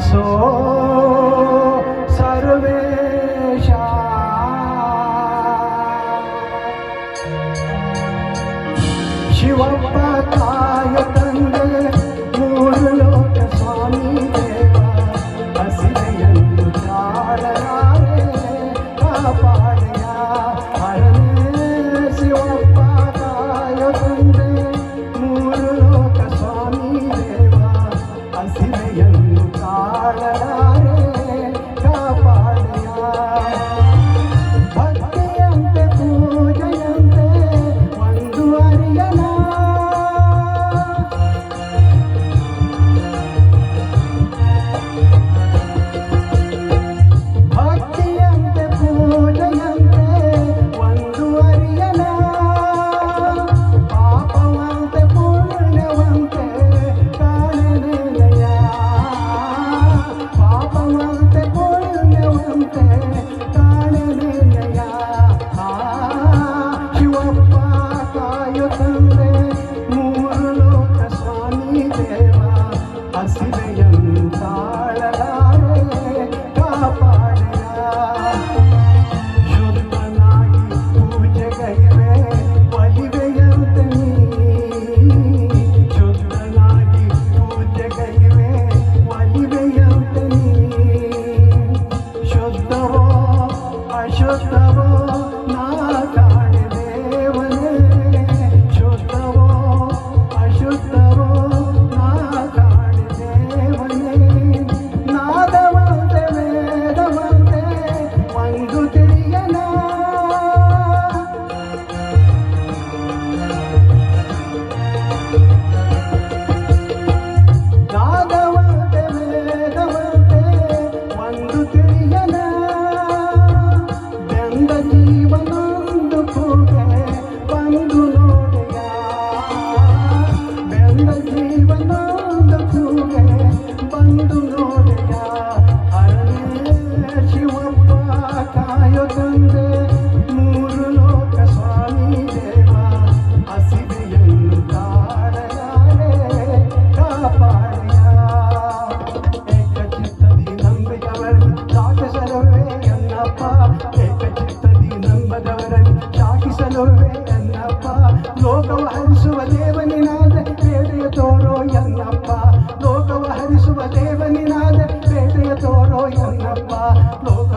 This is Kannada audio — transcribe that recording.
ಪಾಲಿಸೋ ಸರ್ವೇಶ. ಶಿವಪ್ಪ ತಾಯ ತಂದೆ ಮೂರು ಲೋಕ ಸ್ವಾಮಿ ದೇವ, ಹಸಿವೆಯನ್ನು ತಾಳಲಾರೆ ಕಾಪಾಡೆಯ ಹರನೇ. ಶಿವಪ್ಪ ತಾಯ ತಂದೆ ಮೂರು ಲೋಕ ಸ್ವಾಮಿ ದೇವ, ಹಸಿವೆಯನ್ನು ತಾಳಲಾರೆ ಕಾಪಾಡೆಯ. ಭಕ್ತಿಯಂತೆ ಪೂಜೆಯಂತೆ ಒಂದು ಅರಿಯನ, ಭಕ್ತಿಯಂತೆ ಪೂಜೆಯಂತೆ ಒಂದು ಅರಿಯನ, ಪಾಪವಂತೆ ಪುಣ್ಯವಂತೆ ಕಾಣಲಿಲ್ಲಯ, ಪಾಪವಂತೆ ಪುಣ್ಯವಂತೆ ಕಾಣಲಿಲ್ಲಯ. ಶಿವಪ್ಪ ಕಾಯೋ ತಂದೆ ಮೂರು ಲೋಕ ಸ್ವಾಮಿ ದೇವ, ಹಸಿವೆಯನ್ನು ತಾಳಲಾರೆ ಕಾಪಾಡೆಯ. ಶುದ್ಧನಾಗಿ ಪೂಜೆಗೈವೆ ಒಲಿವೆಯಂತೆ ನೀ, ಶುದ್ಧನಾಗಿ ಪೂಜೆಗೈವೆ ಒಲಿವೆಯಂತೆ ನೀ. ಶುದ್ಧವೋ ಅಶುದ್ಧವೋ ನಾ ಕಾಣೆ ದೇವನೇ, ಶುದ್ಧವೋ ಅಶುದ್ಧವೋ ನಾ ಕಾಣೆ ದೇವನೇ. ನಾದವಂತೆ ವೇದವಂತೆ ಒಂದು ತಿಳಿಯನ, ನಾದವಂತೆ ವೇದವಂತೆ ಒಂದು ತಿಳಿಯನ. ಬೆಂದ ಜೀವನೊಂದು ಕೂಗೆ ಬಂದು ನೋಡೆಯ, ಬೆಂದ ಜೀವನೊಂದು ಕೂಗೆ ಬಂದು ನೋಡೆಯ. ಹರನೇ ಶಿವಪ್ಪ ಕಾಯೋ ತಂದೆ ಮೂರು ಲೋಕ ಸ್ವಾಮಿ ದೇವ, ಹಸಿವೆಯನ್ನು ತಾಳಲಾರೆ ಕಾಪಾಡೆಯ. ಏಕಚಿತ್ತದಿ ನಂಬಿದವರನ್ನು ಸಾಕಿಸಲುವೆ ಎನ್ನಪ್ಪ, ಏಕಚಿತ್ತದಿ ನಂಬದವರನ್ನು ಸಾಕಿಸಲುವೆ ಎನ್ನಪ್ಪ. ಲೋಕವ ಹರಿಸುವ ದೇವನಿನಾದ ಬೇಟೆಯ ತೋರೋ ಎನ್ನಪ್ಪ, ಲೋಕವ ಹರಿಸುವ ದೇವನಿನಾದ ಬೇಟೆಯ ತೋರೋ ಎನ್ನಪ್ಪ. ಲೋಕ